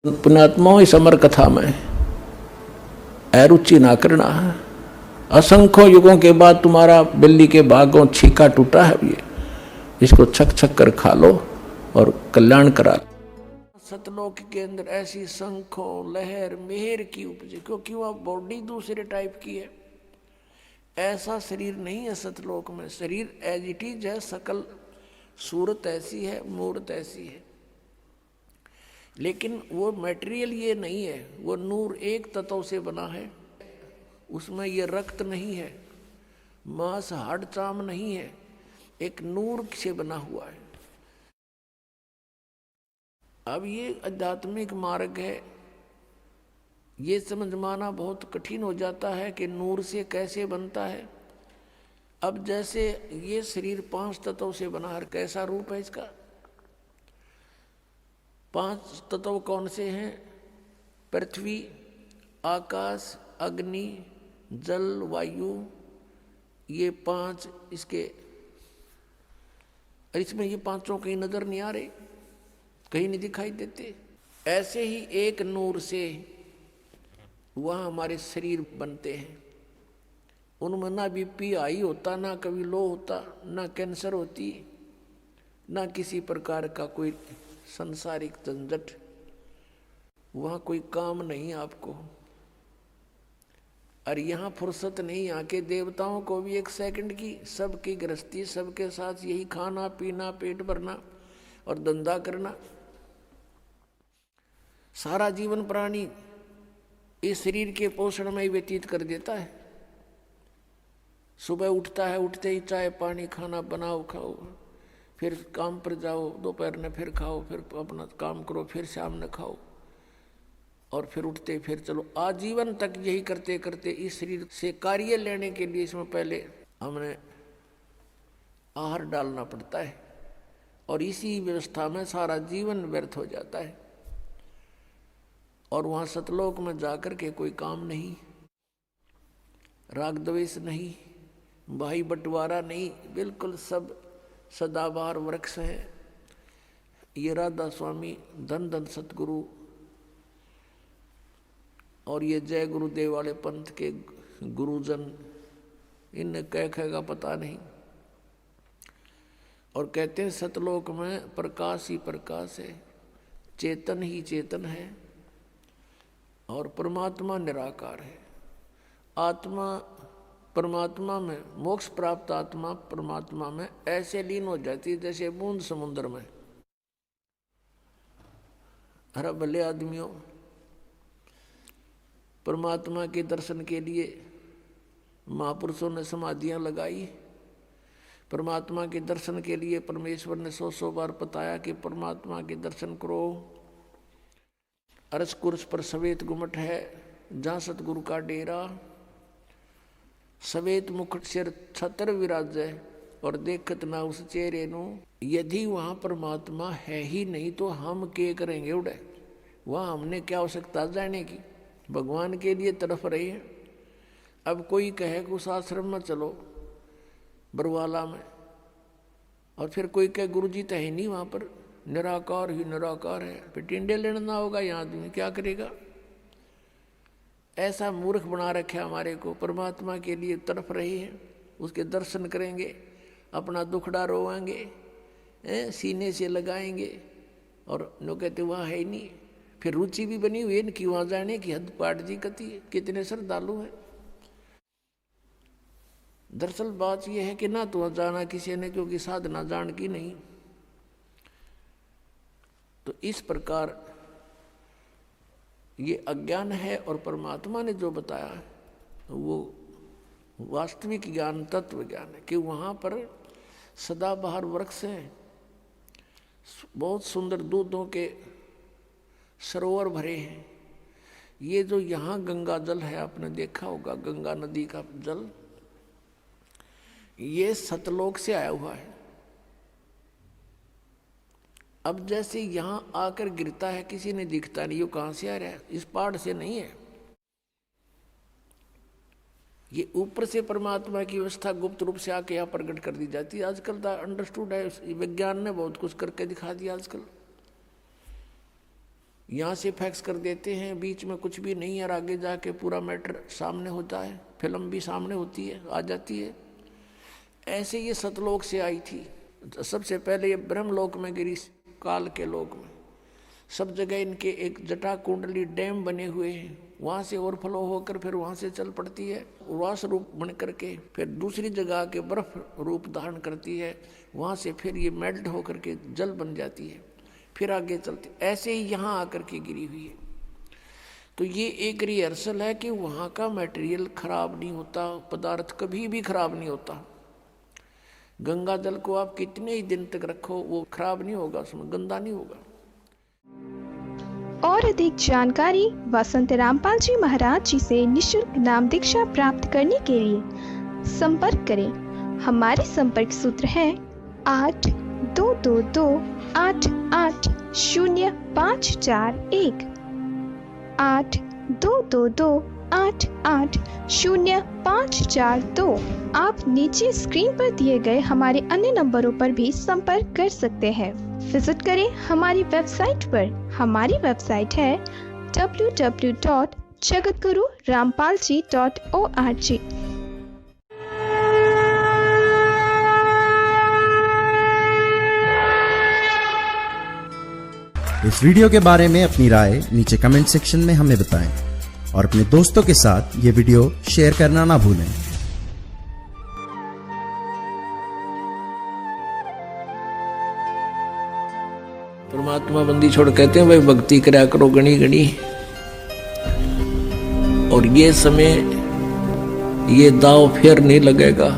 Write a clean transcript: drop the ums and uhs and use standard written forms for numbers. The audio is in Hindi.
पुण्यात्माओं इस अमर कथा में अरुचि ना करना है। असंख्यों युगों के बाद तुम्हारा बिल्ली के भागों छीका टूटा है, ये इसको छक छक कर खा लो और कल्याण करा लो। सतलोक के अंदर ऐसी शंखों लहर मेहर की उपजे, क्योंकि वह बॉडी दूसरे टाइप की है। ऐसा शरीर नहीं है सतलोक में। शरीर एज इट इज है, सकल सूरत ऐसी है, मूर्त ऐसी है, लेकिन वो मटेरियल ये नहीं है। वो नूर एक तत्व से बना है, उसमें ये रक्त नहीं है, मांस हाड़ चाम नहीं है, एक नूर से बना हुआ है। अब ये आध्यात्मिक मार्ग है, ये समझ माना बहुत कठिन हो जाता है कि नूर से कैसे बनता है। अब जैसे ये शरीर 5 तत्वों से बना है, कैसा रूप है इसका? 5 तत्व कौन से हैं? पृथ्वी, आकाश, अग्नि, जल, वायु, ये 5 इसके। इसमें ये 5 कहीं नजर नहीं आ रहे, कहीं नहीं दिखाई देते। ऐसे ही एक नूर से वहाँ हमारे शरीर बनते हैं। उनमें ना बीपी हाई होता, ना कभी लो होता, ना कैंसर होती, ना किसी प्रकार का कोई संसारिक झंझट। वहाँ कोई काम नहीं आपको। और यहाँ फुर्सत नहीं। यहाँ के देवताओं को भी 1 सेकंड की, सबकी गृहस्थी, सबके साथ यही खाना पीना, पेट भरना और धंधा करना। सारा जीवन प्राणी इस शरीर के पोषण में ही व्यतीत कर देता है। सुबह उठता है, उठते ही चाय पानी खाना बनाओ खाओ, फिर काम पर जाओ, दोपहर में फिर खाओ, फिर अपना काम करो, फिर शाम में खाओ, और फिर उठते फिर चलो। आजीवन तक यही करते करते इस शरीर से कार्य लेने के लिए इसमें पहले हमने आहार डालना पड़ता है, और इसी व्यवस्था में सारा जीवन व्यर्थ हो जाता है। और वहाँ सतलोक में जाकर के कोई काम नहीं, राग द्वेष नहीं, भाई बंटवारा नहीं, बिल्कुल सब सदाबहार वृक्ष हैं। ये राधा स्वामी, धन धन सतगुरु और ये जय गुरुदेव वाले पंथ के गुरुजन, इन्हें कह का पता नहीं। और कहते हैं सतलोक में प्रकाश ही प्रकाश है, चेतन ही चेतन है, और परमात्मा निराकार है। आत्मा परमात्मा में, मोक्ष प्राप्त आत्मा परमात्मा में ऐसे लीन हो जाती है जैसे बूंद समुद्र में। अरे भले आदमियों, परमात्मा के दर्शन के लिए महापुरुषों ने समाधियां लगाई। परमात्मा के दर्शन के लिए परमेश्वर ने 100 बार बताया कि परमात्मा के दर्शन करो। अरस कुर्स पर सवेत गुमट है, जहाँ सतगुरु का डेरा। सवेत मुकुट सिर छतर विराजै, और देखत ना उस चेहरे नु। यदि वहाँ परमात्मा है ही नहीं तो हम क्या करेंगे उड़े? वहाँ हमने क्या आवश्यकता जाने की? भगवान के लिए तड़फ रही है। अब कोई कहे कि उस आश्रम में चलो बरवाला में, और फिर कोई कहे गुरु जी तो है नहीं वहाँ पर, निराकार ही निराकार है, फिर टिंडे लेना होगा। यहाँ आदमी क्या करेगा? ऐसा मूर्ख बना रखे हमारे को। परमात्मा के लिए तड़फ रहे हैं, उसके दर्शन करेंगे, अपना दुखड़ा रोवाएंगे, सीने से लगाएंगे, और लोग कहते वहाँ है ही नहीं। फिर रुचि भी बनी हुई है कि वहाँ जाने की हद पाट जी कती है। कितने श्रद्धालु हैं। दरअसल बात यह है कि ना तो वहाँ जाना किसी ने, क्योंकि साधना जान की नहीं। तो इस प्रकार ये अज्ञान है, और परमात्मा ने जो बताया वो वास्तविक ज्ञान, तत्व ज्ञान है कि वहाँ पर सदाबहार वृक्ष हैं, बहुत सुंदर दूधों के सरोवर भरे हैं। ये जो यहाँ गंगा जल है, आपने देखा होगा गंगा नदी का जल, ये सतलोक से आया हुआ है। अब जैसे यहाँ आकर गिरता है, किसी ने दिखता नहीं, ये कहाँ से आ रहा है? इस पहाड़ से नहीं है, ये ऊपर से परमात्मा की व्यवस्था गुप्त रूप से आके यहाँ प्रकट कर दी जाती है। आजकल तो अंडरस्टूड है, विज्ञान ने बहुत कुछ करके दिखा दिया आजकल। यहाँ से फैक्स कर देते हैं, बीच में कुछ भी नहीं है और आगे जाके पूरा मैटर सामने होता है, फिल्म भी सामने होती है, आ जाती है। ऐसे ये सतलोक से आई थी। सबसे पहले ये ब्रह्मलोक में गिरी, काल के लोक में। सब जगह इनके एक जटा कुंडली डैम बने हुए हैं, वहाँ से ओवरफ्लो होकर फिर वहाँ से चल पड़ती है, उर्वास रूप बन करके फिर दूसरी जगह के बर्फ रूप धारण करती है, वहाँ से फिर ये मेल्ट होकर के जल बन जाती है, फिर आगे चलती। ऐसे ही यहाँ आकर के गिरी हुई है। तो ये एक रिहर्सल है कि वहाँ का मटेरियल खराब नहीं होता, पदार्थ कभी भी खराब नहीं होता। गंगा जल को आप कितने ही दिन तक रखो वो खराब नहीं होगा, उसमें गंदा नहीं होगा। और अधिक जानकारी व संत रामपाल जी महाराज जी से निःशुल्क नाम दीक्षा प्राप्त करने के लिए संपर्क करें। हमारे संपर्क सूत्र है 8222880541 8222880542। आप नीचे स्क्रीन पर दिए गए हमारे अन्य नंबरों पर भी संपर्क कर सकते हैं। विजिट करें हमारी वेबसाइट पर। हमारी वेबसाइट है www.jagatgururampalji.org। इस वीडियो के बारे में अपनी राय नीचे कमेंट सेक्शन में हमें बताएं और अपने दोस्तों के साथ ये वीडियो शेयर करना ना भूलें। परमात्मा बंदी छोड़ कहते हैं भाई भक्ति करा करो गणी गणी। और ये समय ये दाव फिर नहीं लगेगा।